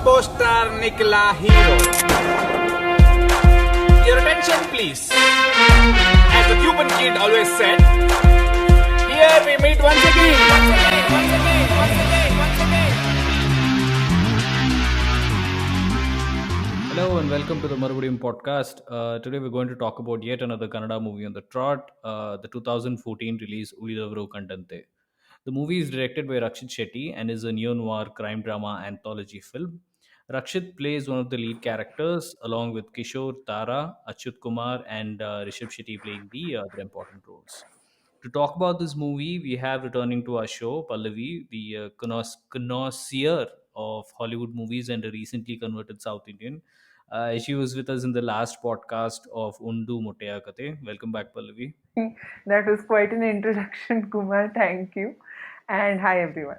Poster निकला hero. Your attention please. As the Cuban kid always said, here we meet once again. Hello and welcome to the Marubadium podcast. Today we're going to talk about yet another Kannada movie on the trot, the 2014 release Ulidavaru Kandante. The movie is directed by Rakshit Shetty and is a neo-noir crime drama anthology film. Rakshit plays one of the lead characters along with Kishore, Tara, Achyut Kumar and Rishabh Shetty playing the other important roles. To talk about this movie, we have returning to our show Pallavi, the connoisseur of Hollywood movies and a recently converted South Indian. She was with us in the last podcast of Undu Motea Kate. Welcome back, Pallavi. That was quite an introduction, Kumar. Thank you. And hi, everyone.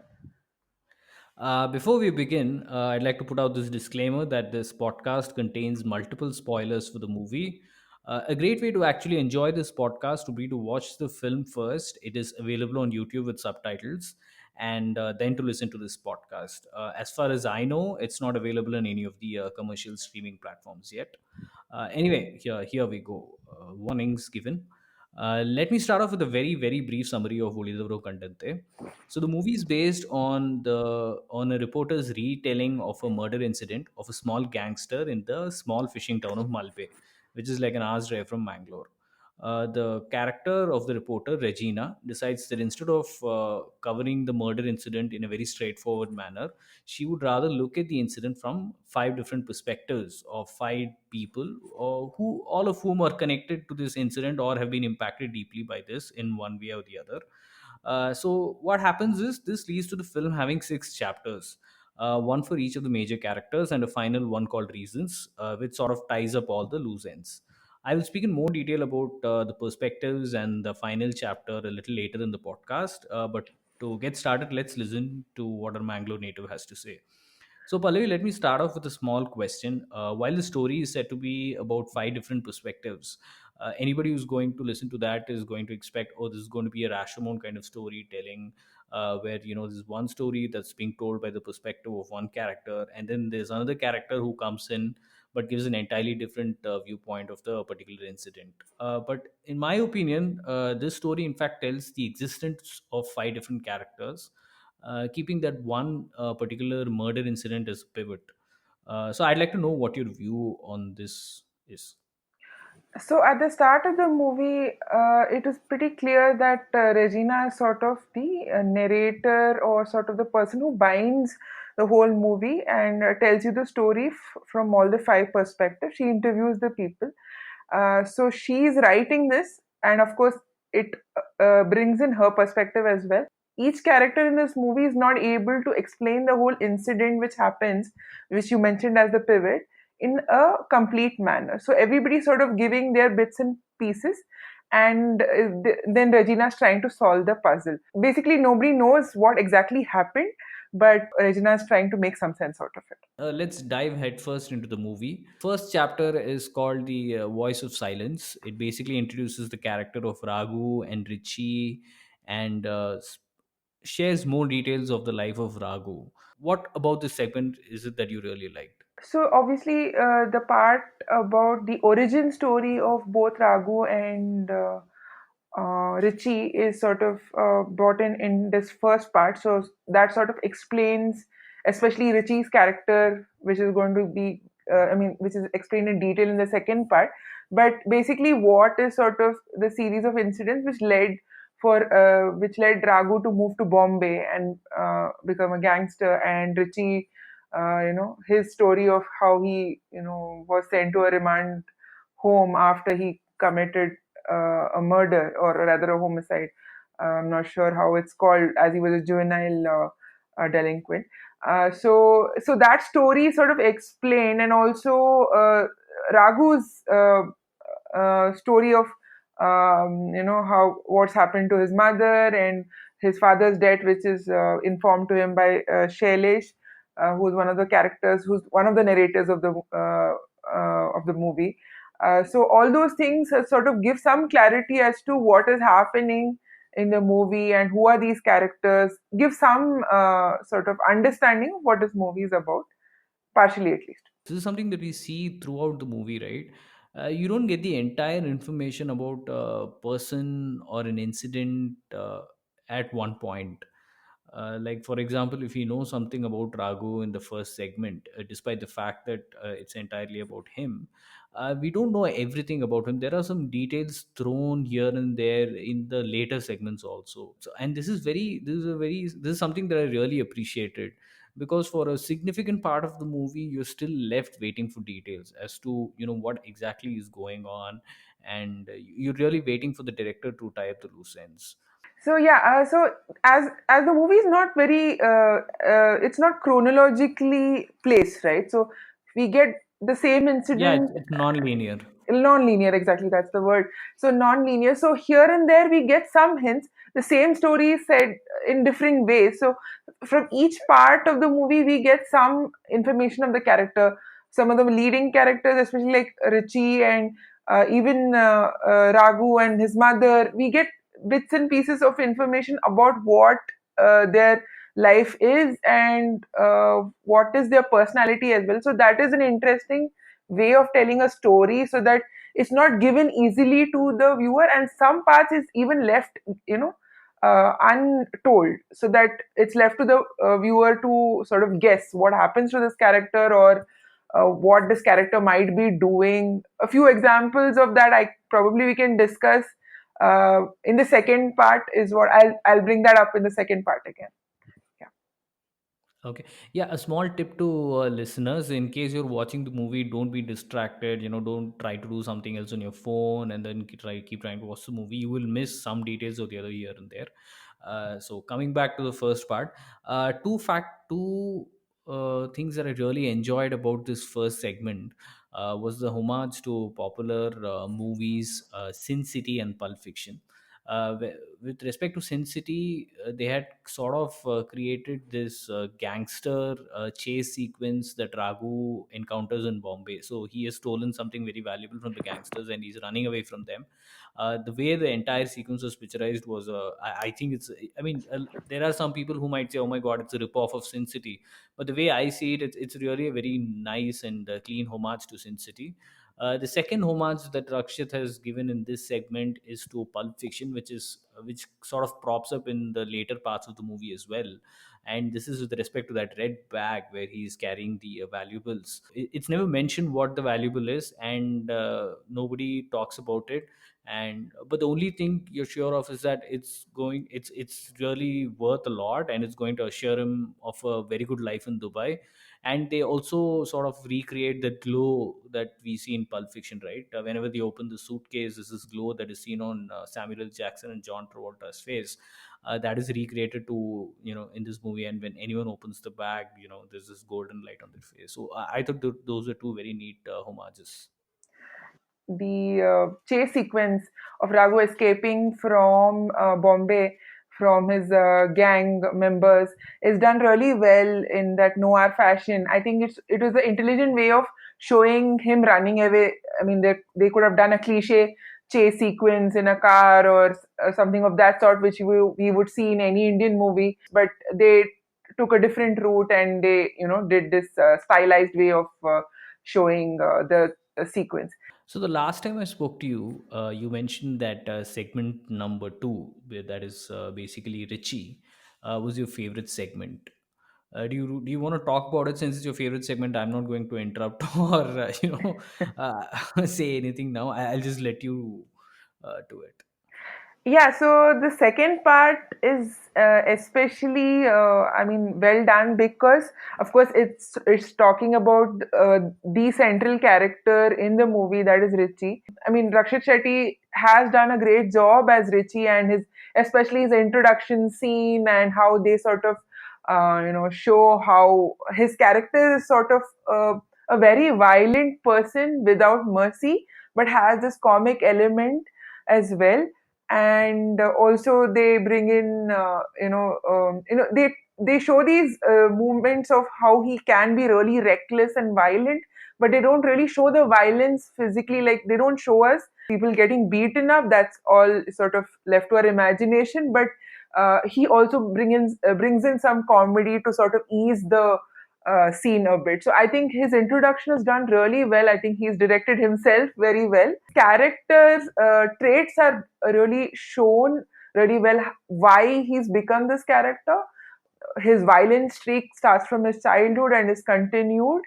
Before we begin, I'd like to put out this disclaimer that this podcast contains multiple spoilers for the movie. A great way to actually enjoy this podcast would be to watch the film first. It is available on YouTube with subtitles, and then to listen to this podcast. As far as I know, it's not available on any of the commercial streaming platforms yet. Anyway, here we go. Warnings given. Let me start off with a very brief summary of Ulidavaru Kandante. So the movie is based on a reporter's retelling of a murder incident of a small gangster in the small fishing town of Malpe, which is like an hour's drive from Mangalore. The character of the reporter, Regina, decides that instead of covering the murder incident in a very straightforward manner, she would rather look at the incident from five different perspectives of five people, who all of whom are connected to this incident or have been impacted deeply by this in one way or the other. So what happens is this leads to the film having six chapters, one for each of the major characters, and a final one called Reasons, which sort of ties up all the loose ends. I will speak in more detail about the perspectives and the final chapter a little later in the podcast. But to get started, let's listen to what our Mangalore native has to say. So, Pallavi, let me start off with a small question. While the story is said to be about five different perspectives, anybody who's going to listen to that is going to expect, oh, this is going to be a Rashomon kind of storytelling, where there's one story that's being told by the perspective of one character, and then there's another character who comes in but gives an entirely different viewpoint of the particular incident. But in my opinion, this story in fact tells the existence of five different characters, keeping that one particular murder incident as a pivot. So I'd like to know what your view on this is. So, at the start of the movie, it is pretty clear that Regina is sort of the narrator or sort of the person who binds the whole movie and tells you the story from all the five perspectives. She interviews the people. So, she's writing this, and of course, it brings in her perspective as well. Each character in this movie is not able to explain the whole incident which happens, which you mentioned as the pivot, in a complete manner. So everybody sort of giving their bits and pieces, and then Regina's trying to solve the puzzle. Basically, nobody knows what exactly happened, but Regina's trying to make some sense out of it. Let's dive headfirst into the movie. First chapter is called The Voice of Silence. It basically introduces the character of Raghu and Richie, and shares more details of the life of Raghu. What about this segment is it that you really liked? So obviously, the part about the origin story of both Raghu and Richie is sort of brought in this first part. So that sort of explains, especially Richie's character, which is going to be, which is explained in detail in the second part. But basically, what is sort of the series of incidents which led Raghu to move to Bombay and become a gangster, and Richie, his story of how he, was sent to a remand home after he committed a murder, or rather a homicide. I'm not sure how it's called, as he was a juvenile delinquent. So that story sort of explained, and also Raghu's story of how what's happened to his mother and his father's death, which is informed to him by Shailesh, who's one of the characters, who's one of the narrators of the movie. So all those things sort of give some clarity as to what is happening in the movie and who are these characters. Give some sort of understanding of what this movie is about. partially at least. This is something that we see throughout the movie, right? You don't get the entire information about a person or an incident at one point. Like, for example, if you know something about Raghu in the first segment, despite the fact that it's entirely about him, we don't know everything about him. There are some details thrown here and there in the later segments also. So, and this is something that I really appreciated, because for a significant part of the movie you're still left waiting for details as to what exactly is going on, and you're really waiting for the director to tie up the loose ends. So yeah, so as the movie is not very, it's not chronologically placed, right? So we get the same Yeah, incident, it's non-linear. non-linear, exactly, that's the word. So non-linear, so here and there we get some hints. The same story is said in different ways. So from each part of the movie we get some information of the character, some of the leading characters, especially like Richie and even Raghu and his mother. We get bits and pieces of information about what their life is, and what is their personality as well. So that is an interesting way of telling a story, so that it's not given easily to the viewer, and some parts is even left, untold, so that it's left to the viewer to sort of guess what happens to this character, or what this character might be doing. A few examples of that I probably we can discuss in the second part, is what I'll bring that up in the second part again. Yeah. Okay. Yeah, a small tip to listeners: in case you're watching the movie, don't be distracted. Don't try to do something else on your phone and then keep trying to watch the movie. You will miss some details or the other here and there. So coming back to the first part, two things that I really enjoyed about this first segment was the homage to popular movies, Sin City and Pulp Fiction. With respect to Sin City, they had sort of created this gangster chase sequence that Raghu encounters in Bombay. So he has stolen something very valuable from the gangsters and he's running away from them. The way the entire sequence was picturized was, I think it's, I mean, there are some people who might say, oh my God, it's a ripoff of Sin City. But the way I see it, it's really a very nice and clean homage to Sin City. The second homage that Rakshit has given in this segment is to Pulp Fiction, which sort of props up in the later parts of the movie as well. And this is with respect to that red bag where he's carrying the valuables. It's never mentioned what the valuable is, and nobody talks about it. And but the only thing you're sure of is that it's really worth a lot, and it's going to assure him of a very good life in Dubai. And they also sort of recreate the glow that we see in Pulp Fiction, right? Whenever they open the suitcase, this is glow that is seen on Samuel L. Jackson and John Travolta's face. That is recreated to in this movie, and when anyone opens the bag, there's this golden light on their face. So I thought those are two very neat homages. The chase sequence of Raghu escaping from Bombay from his gang members is done really well in that noir fashion. I think it was an intelligent way of showing him running away. I mean, they could have done a cliche chase sequence in a car, or something of that sort, which we would see in any Indian movie, but they took a different route, and they did this stylized way of showing the sequence. So the last time I spoke to you, you mentioned that segment number two, that is basically Richie, was your favorite segment. Do you want to talk about it since it's your favorite segment? I'm not going to interrupt or say anything now. I'll just let you do it. Yeah, so the second part is especially, I mean, well done, because, of course, it's talking about the central character in the movie, that is Richie. I mean, Rakshit Shetty has done a great job as Richie, and especially his introduction scene, and how they sort of, show how his character is sort of a very violent person without mercy, but has this comic element as well. And also they bring in, they show these movements of how he can be really reckless and violent, but they don't really show the violence physically. Like, they don't show us people getting beaten up. That's all sort of left to our imagination. But he also brings in some comedy to sort of ease the scene a bit. So I think his introduction is done really well. I think he's directed himself very well. Characters traits are really shown really well. Why he's become this character. His violent streak starts from his childhood and is continued.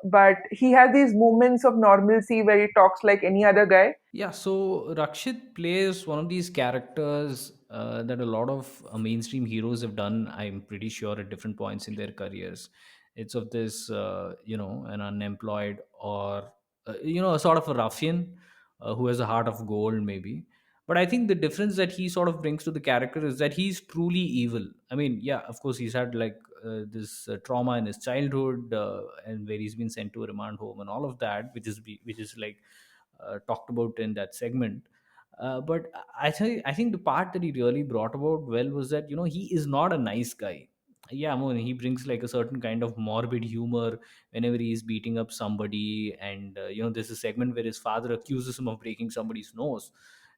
But he has these moments of normalcy where he talks like any other guy. Yeah, so Rakshit plays one of these characters that a lot of mainstream heroes have done, I'm pretty sure, at different points in their careers. It's of this, an unemployed or, a sort of a ruffian who has a heart of gold, maybe. But I think the difference that he sort of brings to the character is that he's truly evil. I mean, yeah, of course, he's had like this trauma in his childhood, and where he's been sent to a remand home and all of that, which is like talked about in that segment. But I think the part that he really brought about well was that he is not a nice guy. Yeah, I mean, he brings like a certain kind of morbid humor whenever he's beating up somebody, and there's a segment where his father accuses him of breaking somebody's nose,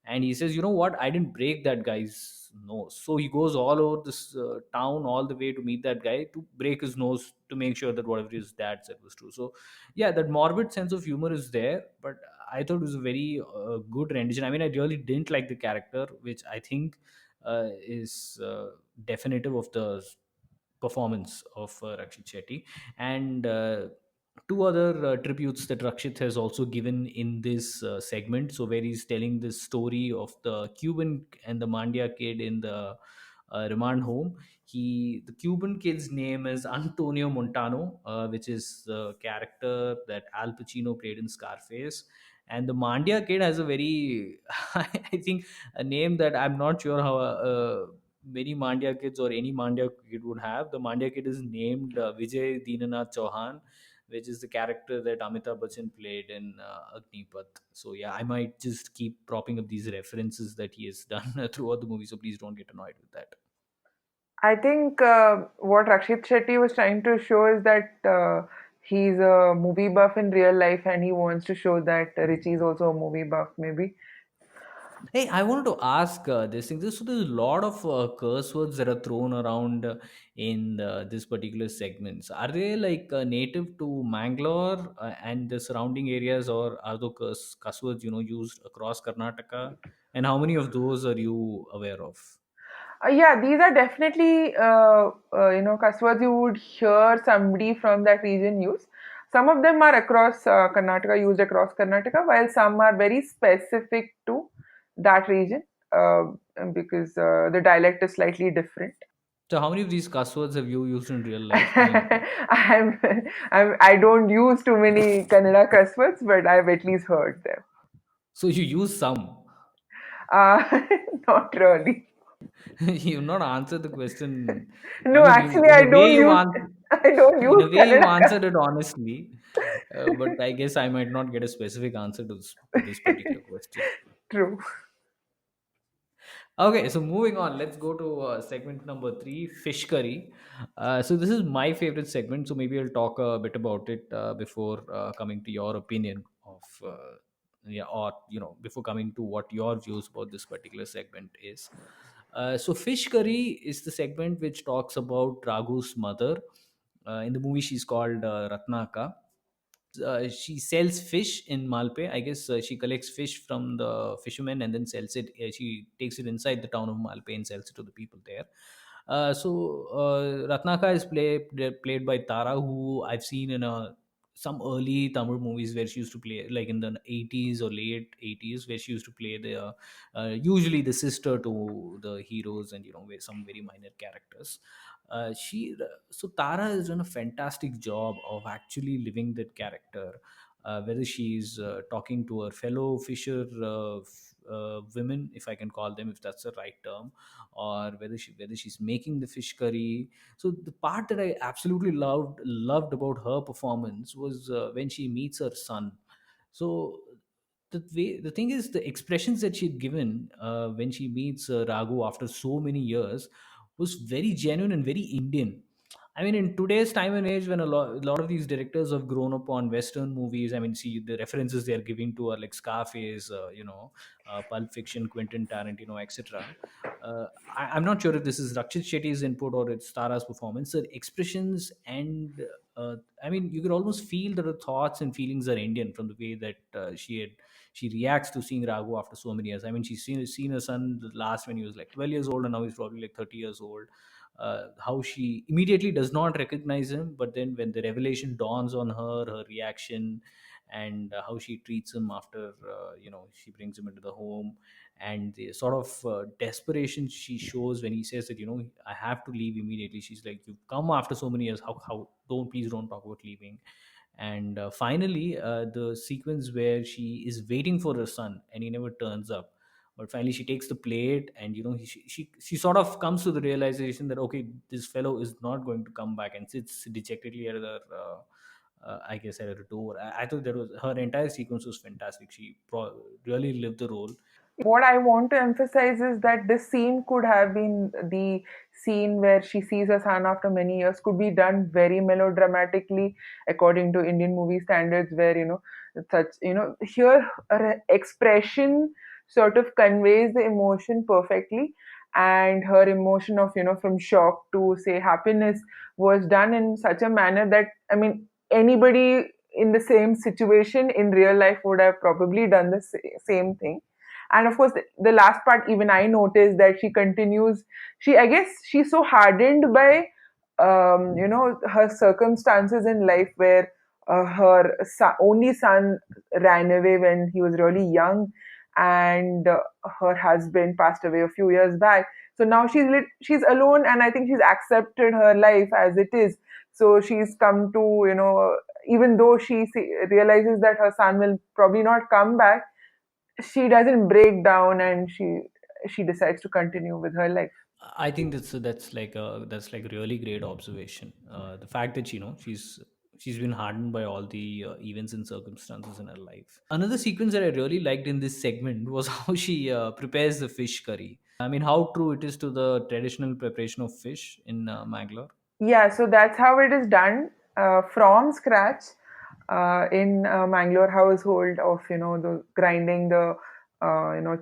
and he says, "You know what? I didn't break that guy's nose." So he goes all over this town, all the way to meet that guy to break his nose to make sure that whatever his dad said was true. So yeah, that morbid sense of humor is there, but I thought it was a very good rendition. I mean, I really didn't like the character, which I think is definitive of the performance of Rakshit Shetty. And two other tributes that Rakshit has also given in this segment. So, where he's telling this story of the Cuban and the Mandia kid in the remand home. The Cuban kid's name is Antonio Montano, which is the character that Al Pacino played in Scarface. And the Mandia kid has a very, I think, a name that I'm not sure how many Mandya kids or any Mandya kid would have. The Mandya kid is named Vijay Deenanath Chauhan, which is the character that Amitabh Bachchan played in Agneepath. So yeah, I might just keep propping up these references that he has done throughout the movie. So please don't get annoyed with that. I think what Rakshit Shetty was trying to show is that he's a movie buff in real life and he wants to show that Richie is also a movie buff, maybe. Hey, I wanted to ask this thing. So there's a lot of curse words that are thrown around in this particular segments. Are they like native to Mangalore and the surrounding areas, or are those curse words used across Karnataka? And how many of those are you aware of? Yeah, these are definitely cuss words you would hear somebody from that region use. Some of them are across Karnataka, used across Karnataka, while some are very specific to that region uh, because the dialect is slightly different. So how many of these cuss words have you used in real life? I mean, I'm, I don't use too many Kannada cuss words, but I've at least heard them. so you use some. Uh, not really. You've not answered the question. I No, mean, actually, in I a way don't you use. answered. I don't In use a way, you Kannada answered it honestly, but I guess I might not get a specific answer to this particular question. True. Okay, so moving on, let's go to segment number three, fish curry. So this is my favorite segment, so maybe I'll talk a bit about it before coming to your opinion of, yeah, or before coming to what your views about this particular segment is. So fish curry is the segment which talks about Raghu's mother. In the movie, she's called Ratnaka. She sells fish in Malpe. I guess she collects fish from the fishermen and then sells it. She takes it inside the town of Malpe and sells it to the people there. Ratnaka is played by Tara, who I've seen in some early Tamil movies where she used to play, like in the 80s or late 80s, where she used to play usually the sister to the heroes, and some very minor characters. She So Tara has done a fantastic job of actually living that character. Whether she's talking to her fellow fisher women, if I can call them, if that's the right term, or whether she's making the fish curry. So the part that I absolutely loved about her performance was when she meets her son. So the thing is, the expressions that she'd given when she meets Raghu after so many years was very genuine and very Indian. I mean, in today's time and age, when a lot of these directors have grown up on Western movies, I mean, see the references they are giving to are like Scarface, Pulp Fiction, Quentin Tarantino, etc. I'm not sure if this is Rakshit Shetty's input or it's Tara's performance. The expressions and I mean, you could almost feel that her thoughts and feelings are Indian from the way that she reacts to seeing Raghu after so many years. I mean, she's seen her son last when he was like 12 years old, and now he's probably like 30 years old. How she immediately does not recognize him, but then when the revelation dawns on her, her reaction, and how she treats him after she brings him into the home, and the sort of desperation she shows when he says that I have to leave immediately. She's like, you've come after so many years, how don't, please don't talk about leaving. And finally, the sequence where she is waiting for her son and he never turns up, but finally she takes the plate, and she sort of comes to the realization that okay, this fellow is not going to come back, and sits dejectedly at her I guess at her door. I thought that was her entire sequence was fantastic. She really lived the role. What I want to emphasize is that this scene could have been the scene where she sees her son after many years, could be done very melodramatically according to Indian movie standards, where such here her expression sort of conveys the emotion perfectly, and her emotion of from shock to say happiness was done in such a manner that, I mean, anybody in the same situation in real life would have probably done the same thing. And of course, the last part, even I noticed that she continues, she, I guess she's so hardened by her circumstances in life, where her only son ran away when he was really young, and her husband passed away a few years back. So now she's alone, and I think she's accepted her life as it is. So she's come to, even though she realizes that her son will probably not come back, she doesn't break down, and she decides to continue with her life. I think that's like a really great observation. The fact that she's been hardened by all the events and circumstances in her life. Another sequence that I really liked in this segment was how she prepares the fish curry. I mean, how true it is to the traditional preparation of fish in Mangalore. Yeah, so that's how it is done, from scratch, in Mangalore household, of the grinding the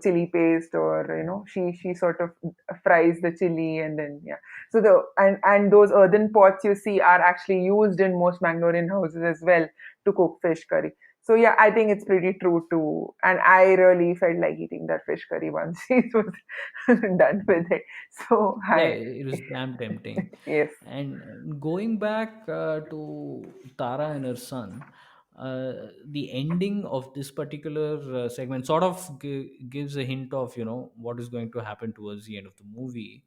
chili paste, or she sort of fries the chili, and then yeah. So and those earthen pots you see are actually used in most Mangalorean houses as well to cook fish curry. So yeah, I think it's pretty true too, and I really felt like eating that fish curry once it was done with it. So Yeah, I it was damn tempting. yes. And going back to Tara and her son, the ending of this particular segment sort of gives a hint of what is going to happen towards the end of the movie.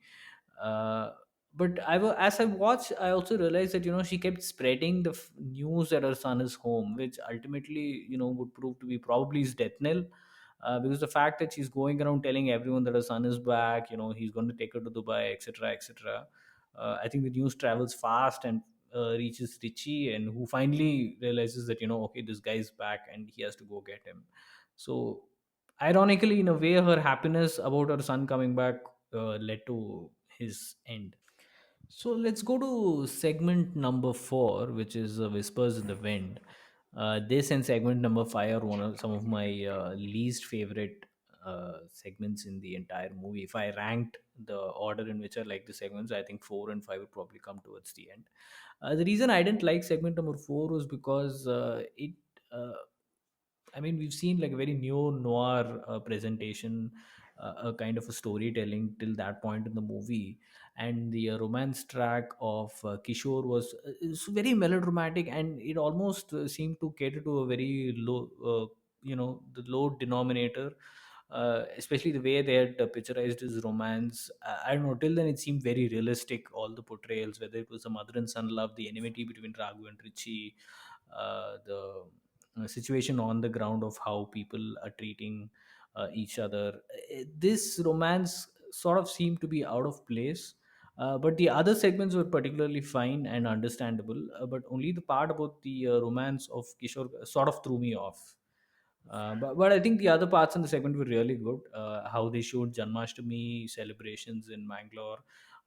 Uh, but as I watched, I also realized that she kept spreading the news that her son is home, which ultimately would prove to be probably his death knell. Because the fact that she's going around telling everyone that her son is back, he's going to take her to Dubai, etc., etc. I think the news travels fast and reaches Richie, and who finally realizes that okay, this guy's back, and he has to go get him. So, ironically, in a way, her happiness about her son coming back led to his end. So let's go to segment number four, which is Whispers in the Wind. This and segment number five are some of my least favorite segments in the entire movie. If I ranked the order in which I like the segments, I think four and five would probably come towards the end. The reason I didn't like segment number four was because it. I mean, we've seen like a very neo-noir presentation, a kind of a storytelling till that point in the movie, and the romance track of Kishore was is very melodramatic, and it almost seemed to cater to a very low, the low denominator. Especially the way they had picturized his romance. I don't know. Till then, it seemed very realistic. All the portrayals, whether it was a mother and son love, the enmity between Raghu and Richie, the situation on the ground of how people are treating each other. This romance sort of seemed to be out of place. But the other segments were particularly fine and understandable. But only the part about the romance of Kishore sort of threw me off. But I think the other parts in the segment were really good. How they showed Janmashtami celebrations in Mangalore,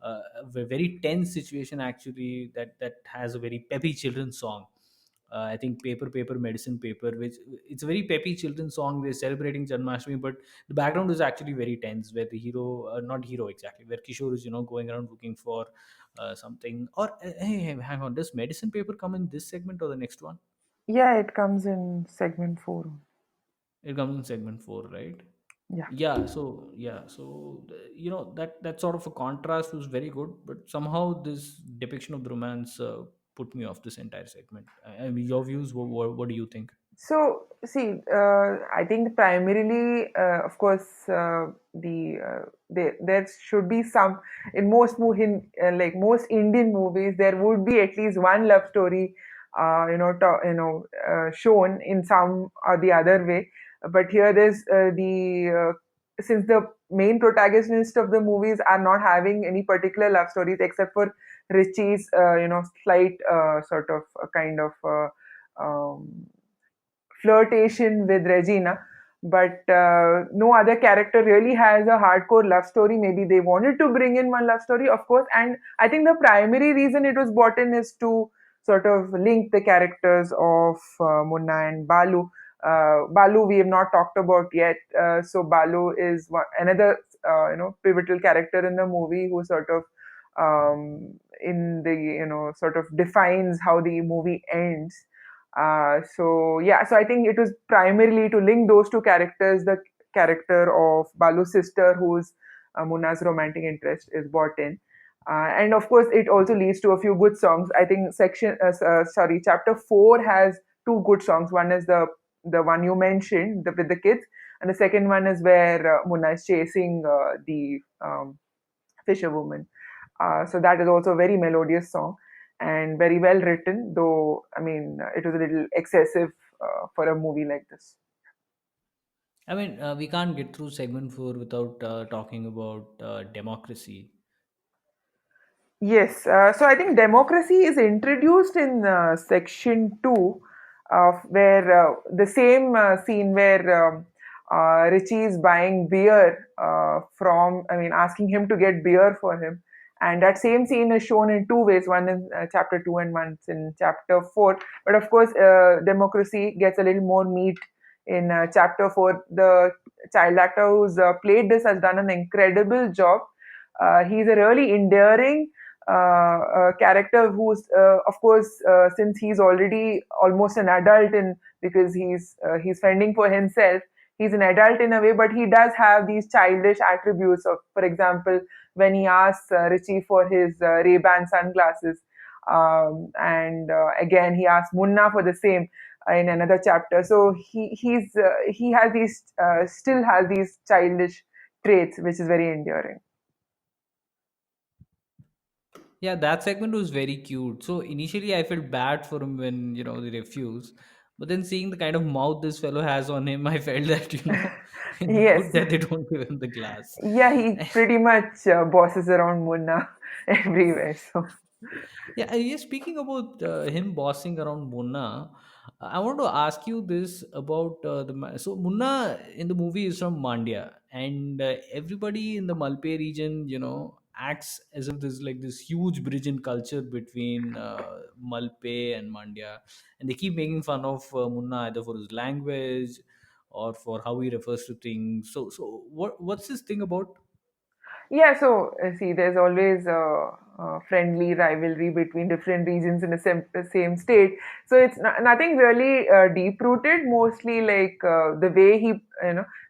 a very tense situation actually, that has a very peppy children's song. I think Paper Paper Medicine Paper, which it's a very peppy children's song. They're celebrating Janmashtami, but the background is actually very tense, where the hero, not hero exactly, where Kishore is going around looking for something. Or hey, hang on, does Medicine Paper come in this segment or the next one? Yeah, it comes in segment 4. It comes in segment 4, right? Yeah. Yeah, so that sort of a contrast was very good, but somehow this depiction of the romance put me off this entire segment. I mean, your views, what do you think? So, see, I think primarily, of course, there should be some in most like most Indian movies, there would be at least one love story, shown in some or the other way. But here, there's the since the main protagonists of the movies are not having any particular love stories except for Richie's, slight sort of kind of. Flirtation with Regina, but no other character really has a hardcore love story. Maybe they wanted to bring in one love story, of course, and I think the primary reason it was brought in is to sort of link the characters of Munna and Balu. Balu we have not talked about yet, so Balu is another pivotal character in the movie who sort of in the sort of defines how the movie ends. So I think it was primarily to link those two characters. The character of Balu's sister, who's Munna's romantic interest, is brought in, and of course, it also leads to a few good songs. I think chapter 4 has two good songs. One is the one you mentioned, with the kids, and the second one is where Munna is chasing the fisherwoman. So that is also a very melodious song and very well written, though, I mean, it was a little excessive for a movie like this. I mean, we can't get through segment 4 without talking about democracy. Yes, so I think democracy is introduced in section 2, where the same scene where Richie is buying beer I mean, asking him to get beer for him. And that same scene is shown in two ways, one in chapter 2 and one in chapter 4. But of course, democracy gets a little more meat in chapter 4. The child actor who's played this has done an incredible job. He's a really endearing character who's, of course, since he's already almost an adult, in because he's fending for himself. He's an adult in a way, but he does have these childish attributes of, for example, when he asks Richie for his Ray-Ban sunglasses, and again he asks Munna for the same in another chapter. So he has these still has these childish traits, which is very endearing. Yeah, that segment was very cute. So initially, I felt bad for him when they refuse, but then seeing the kind of mouth this fellow has on him, I felt that it's good Yes. that they don't give him the glass. Yeah, he pretty much bosses around Munna everywhere. So, Yeah, speaking about him bossing around Munna, I want to ask you this about so Munna in the movie is from Mandya, and everybody in the Malpe region, acts as if there's like this huge bridge in culture between Malpe and Mandya, and they keep making fun of Munna either for his language or for how he refers to things. So what's this thing about? yeah, so see, there's always a friendly rivalry between different regions in the same state. So it's nothing really deep rooted, mostly like the way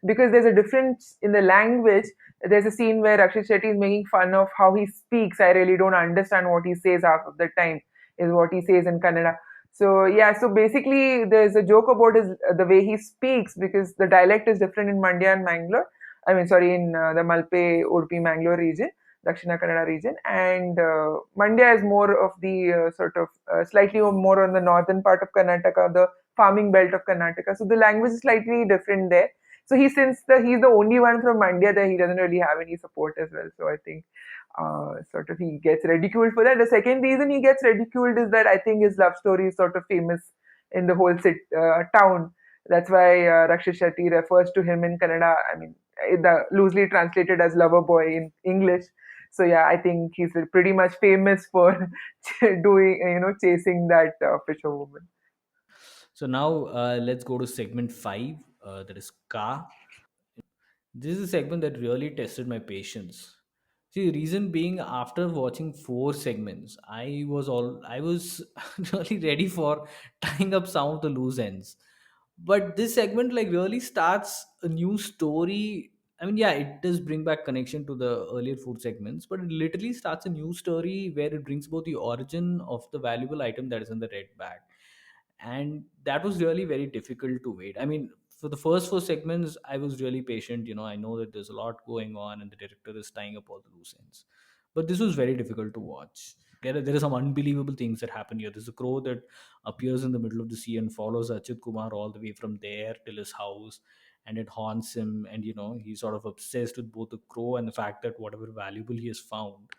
because there's a difference in the language. There's a scene where Rakshit Shetty is making fun of how he speaks. I really don't understand what he says half of the time, is what he says in Kannada. So yeah, so basically there's a joke about the way he speaks, because the dialect is different in Mandya and Mangalore. I mean, sorry, in the Malpe, Udupi, Mangalore region, Dakshina Kannada region, and Mandya is more of the sort of slightly more on the northern part of Karnataka, the farming belt of Karnataka. So the language is slightly different there. So he's the only one from Mandya that he doesn't really have any support as well. So I think sort of he gets ridiculed for that. The second reason he gets ridiculed is that I think his love story is sort of famous in the whole town. That's why Rakshit Shetty refers to him in Kannada. I mean, the loosely translated as lover boy in English. So yeah, I think he's pretty much famous for doing, chasing that fisherwoman. So now let's go to segment 5, that is Ka. This is a segment that really tested my patience. See, the reason being, after watching 4 segments, I was really ready for tying up some of the loose ends. But this segment like really starts a new story. I mean, yeah, it does bring back connection to the earlier 4 segments, but it literally starts a new story where it brings about the origin of the valuable item that is in the red bag. And that was really very difficult to wait. I mean, for the first 4 segments I was really patient. I know that there's a lot going on and the director is tying up all the loose ends, but this was very difficult to watch. There are some unbelievable things that happen here. There's a crow that appears in the middle of the sea and follows Achyut Kumar all the way from there till his house, and it haunts him. And he's sort of obsessed with both the crow and the fact that whatever valuable he has found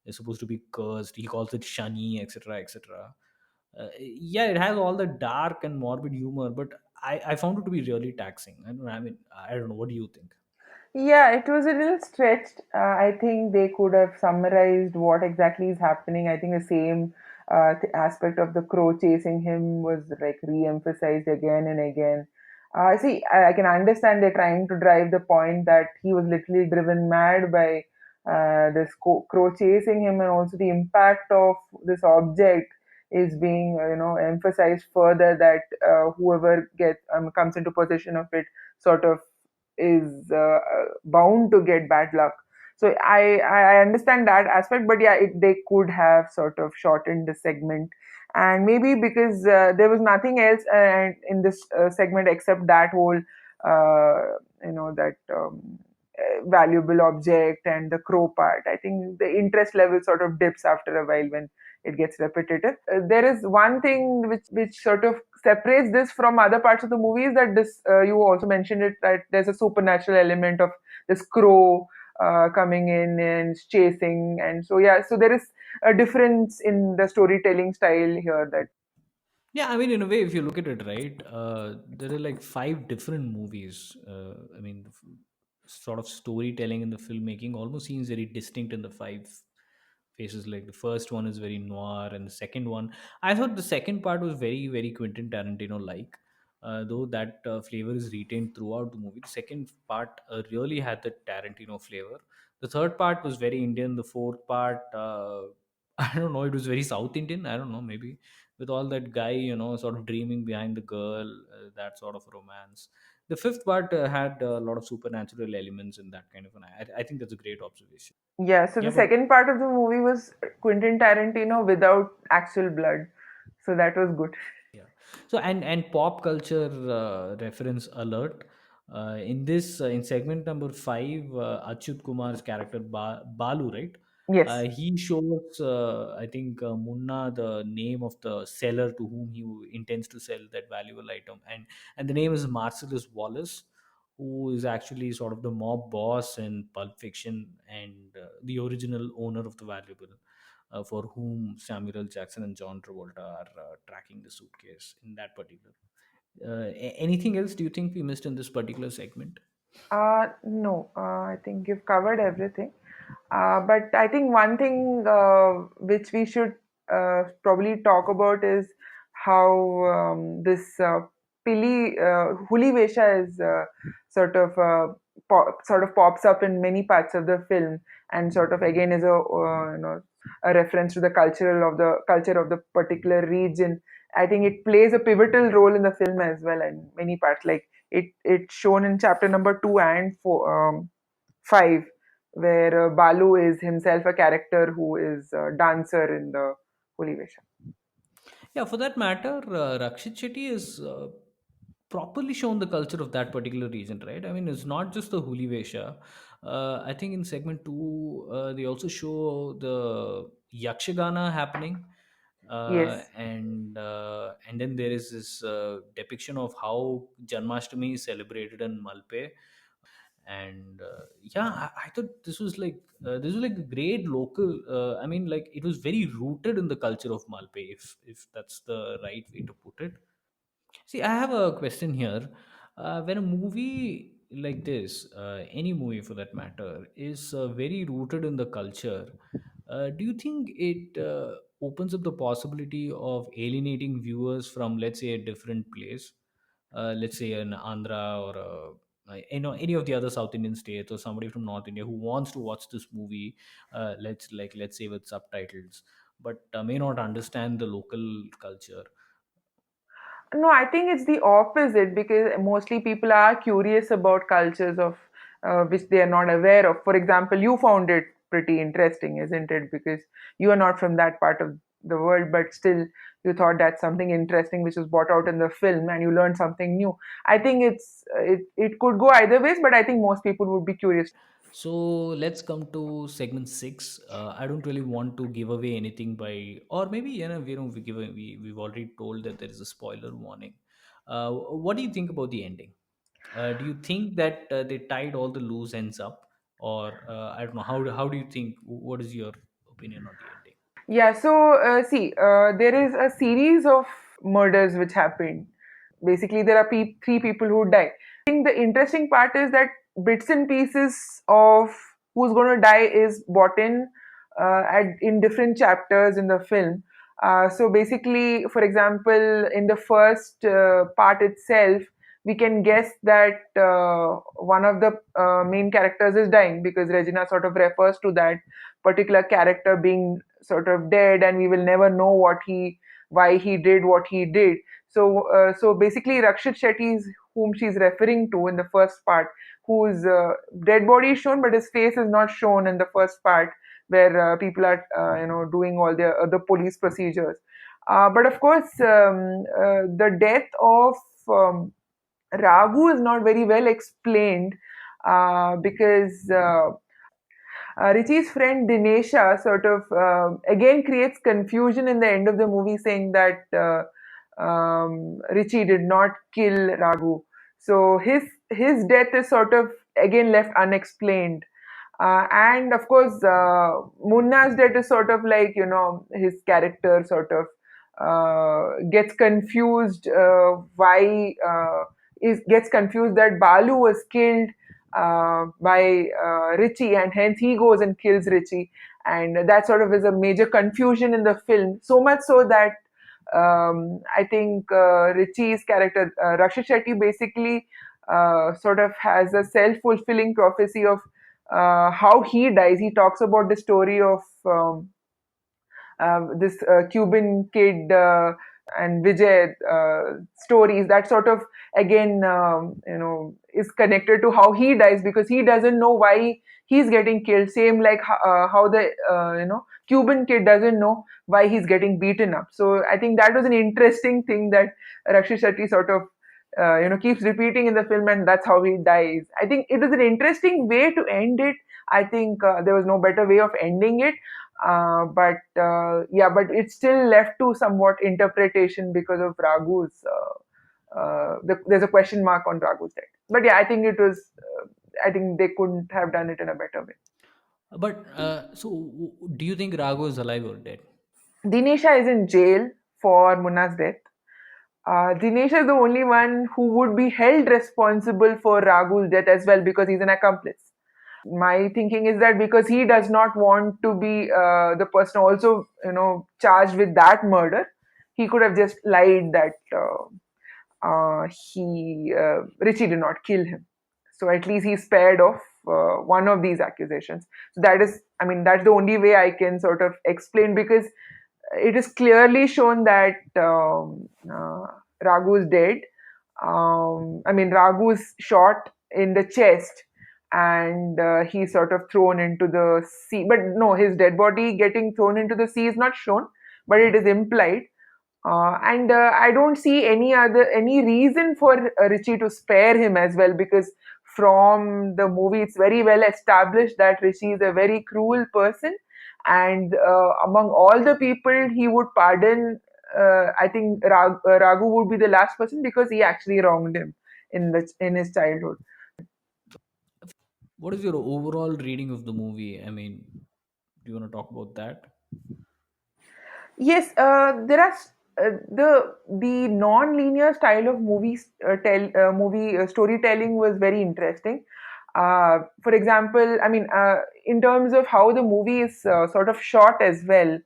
is supposed to be cursed. He calls it shani, etc., etc. Yeah, it has all the dark and morbid humor, but I found it to be really taxing. I don't know. What do you think? Yeah, it was a little stretched. I think they could have summarized what exactly is happening. I think the same aspect of the crow chasing him was like re-emphasized again and again. See, I can understand they're trying to drive the point that he was literally driven mad by this crow chasing him, and also the impact of this object is being, emphasized further. That whoever gets comes into possession of it sort of is bound to get bad luck. So I understand that aspect, but yeah, they could have sort of shortened the segment, and maybe because there was nothing else in this segment except that whole that valuable object and the crow part. I think the interest level sort of dips after a while when it gets repetitive. There is one thing which sort of separates this from other parts of the movie is that this you also mentioned it, that there's a supernatural element of this crow coming in and chasing, and so yeah, so there is a difference in the storytelling style here. That Yeah, I mean, in a way, if you look at it, right, there are like 5 different movies. I mean, sort of storytelling and the filmmaking almost seems very distinct in the 5 phases. Like the first one is very noir, and the second one, I thought the second part was very, very Quentin Tarantino like. Though that flavor is retained throughout the movie, the second part really had the Tarantino flavor. The third part was very Indian. The fourth part, I don't know, it was very South Indian. I don't know, maybe with all that guy, sort of dreaming behind the girl, that sort of romance. The fifth part had a lot of supernatural elements in that kind of an. I think that's a great observation. yeah, so Yeah, the but second part of the movie was Quentin Tarantino without actual blood, so that was good. yeah. So and pop culture reference alert. In this in segment number 5, Achyut Kumar's character Balu, right? Yes. He shows, I think, Munna the name of the seller to whom he intends to sell that valuable item, and the name is Marcellus Wallace, who is actually sort of the mob boss in Pulp Fiction and the original owner of the valuable, for whom Samuel L. Jackson and John Travolta are tracking the suitcase in that particular. Anything else do you think we missed in this particular segment? No, I think you've covered everything. But I think one thing which we should probably talk about is how this Huli Vesha is sort of pops up in many parts of the film, and sort of again is a reference to the culture of the particular region. I think it plays a pivotal role in the film as well in many parts. Like it's shown in chapter number 2 and 5, where Balu is himself a character who is a dancer in the Holy Vesha. Yeah, for that matter, Rakshit Shetty is properly shown the culture of that particular region, right? I mean, it's not just the Huli Vesha. I think in segment 2, they also show the Yakshagana happening. Yes. And then there is this depiction of how Janmashtami is celebrated in Malpe. And yeah, I thought this was like a great local. I mean, like it was very rooted in the culture of Malpe, if that's the right way to put it. See, I have a question here. When a movie like this, any movie for that matter, is very rooted in the culture. Do you think it opens up the possibility of alienating viewers from, let's say, a different place? Let's say an Andhra or any of the other South Indian states, or somebody from North India who wants to watch this movie, let's say with subtitles, but may not understand the local culture. No, I think it's the opposite because mostly people are curious about cultures of which they are not aware of. For example, you found it pretty interesting, isn't it? Because you are not from that part of the world, but still you thought that's something interesting which was brought out in the film, and you learned something new. I think it could go either ways, but I think most people would be curious. So let's come to segment six. I don't really want to give away anything by, or maybe we've already told that there is a spoiler warning. What do you think about the ending? Do you think that they tied all the loose ends up, or I don't know, how do you think? What is your opinion on the ending? Yeah, so see, there is a series of murders which happened. Basically, there are three people who die. I think the interesting part is that bits and pieces of who's going to die is brought in different chapters in the film. So basically, for example, in the first part itself, we can guess that one of the main characters is dying because Regina sort of refers to that particular character being sort of dead, and we will never know why he did what he did. So basically, Rakshit Shetty is whom she's referring to in the first part, whose dead body is shown, but his face is not shown in the first part, where people are doing all the police procedures. But of course, the death of Raghu is not very well explained because Richie's friend Dinesha sort of again creates confusion in the end of the movie, saying that Richie did not kill Raghu. So his death is sort of again left unexplained. And of course, Munna's death is sort of like, his character sort of gets confused why is gets confused that Balu was killed by Richie, and hence he goes and kills Richie, and that sort of is a major confusion in the film. So much so that I think Richie's character, Rakshit Shetty, basically sort of has a self-fulfilling prophecy of how he dies. He talks about the story of this Cuban kid and Vijay stories that sort of again is connected to how he dies because he doesn't know why he's getting killed. Same like how the Cuban kid doesn't know why he's getting beaten up. So I think that was an interesting thing that Rakshit Shetty sort of keeps repeating in the film, and that's how he dies. I think it was an interesting way to end it. I think there was no better way of ending it. But it's still left to somewhat interpretation because of Raghu's. There's a question mark on Raghu's death. But yeah, I think it was. I think they couldn't have done it in a better way. But do you think Raghu is alive or dead? Dinesha is in jail for Munna's death. Dinesha is the only one who would be held responsible for Raghu's death as well because he's an accomplice. My thinking is that because he does not want to be the person also charged with that murder, he could have just lied that he Richie did not kill him. So at least he's spared of one of these accusations. So that is, I mean, that's the only way I can sort of explain because it is clearly shown that Raghu is dead. I mean, Raghu is shot in the chest, and he's sort of thrown into the sea. But no, his dead body getting thrown into the sea is not shown, but it is implied. And I don't see any reason for Richie to spare him as well because from the movie it's very well established that Richie is a very cruel person, and among all the people he would pardon, I think Raghu would be the last person because he actually wronged him in his childhood. What is your overall reading of the movie? I mean, do you want to talk about that? Yes, there are. the non-linear style of movie storytelling was very interesting. For example, I mean, in terms of how the movie is sort of shot as well,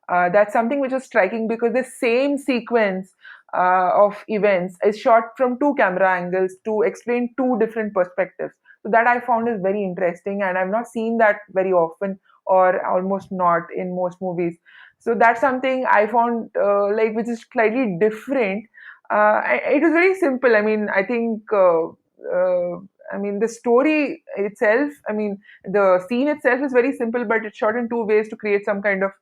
that's something which is striking because the same sequence of events is shot from two camera angles to explain two different perspectives. So that I found is very interesting, and I've not seen that very often, or almost not in most movies. So that's something I found like which is slightly different. It was very simple. I mean, I think. I mean, the story itself, I mean, the scene itself is very simple, but it's shot in two ways to create some kind of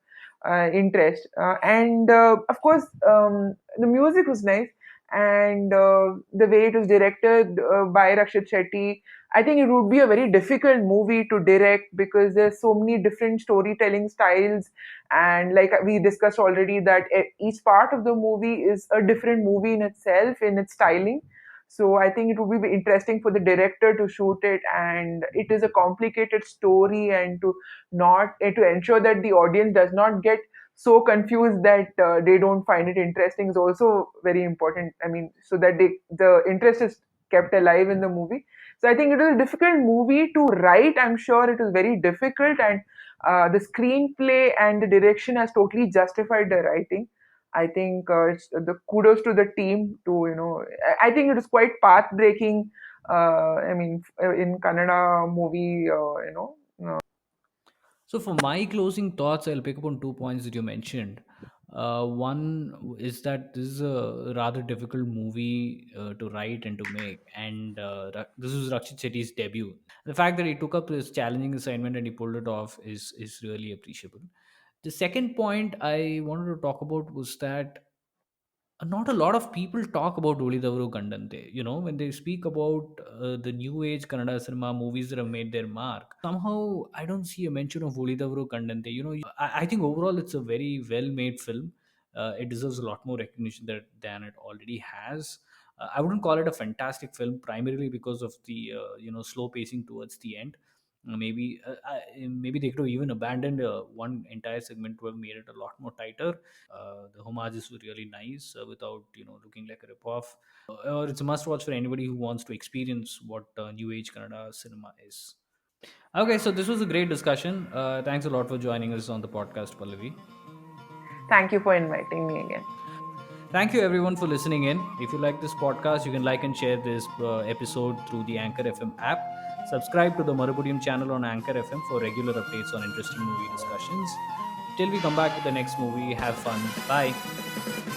interest. And of course, the music was nice, and the way it was directed by Rakshit Shetty. I think it would be a very difficult movie to direct because there's so many different storytelling styles, and like we discussed already, that each part of the movie is a different movie in itself in its styling. So I think it would be interesting for the director to shoot it, and it is a complicated story, and to not to ensure that the audience does not get so confused that they don't find it interesting is also very important. I mean, so that the interest is kept alive in the movie. So I think it was a difficult movie to write. I'm sure it was very difficult, and the screenplay and the direction has totally justified the writing. I think it's the kudos to the team to I think it was quite path breaking. I mean, in Kannada movie, So, for my closing thoughts, I'll pick up on 2 points that you mentioned. One is that this is a rather difficult movie to write and to make, and this was Rakshit Shetty's debut. The fact that he took up this challenging assignment and he pulled it off is really appreciable. The second point I wanted to talk about was that not a lot of people talk about Ulidavaru Kandante. When they speak about the new age Kannada cinema movies that have made their mark, somehow I don't see a mention of Ulidavaru Kandante. I think overall it's a very well made film. It deserves a lot more recognition than it already has. I wouldn't call it a fantastic film, primarily because of the slow pacing towards the end. Maybe they could have even abandoned one entire segment to have made it a lot more tighter. The homages were really nice without looking like a ripoff. Or it's a must watch for anybody who wants to experience what new age Kannada cinema is. Okay, so this was a great discussion. Thanks a lot for joining us on the podcast, Pallavi. thank you for inviting me again. Thank you everyone for listening in. If you like this podcast, you can like and share this episode through the Anchor FM app. Subscribe to the Marubudiyam channel on Anchor FM for regular updates on interesting movie discussions. Till we come back with the next movie, have fun. Bye.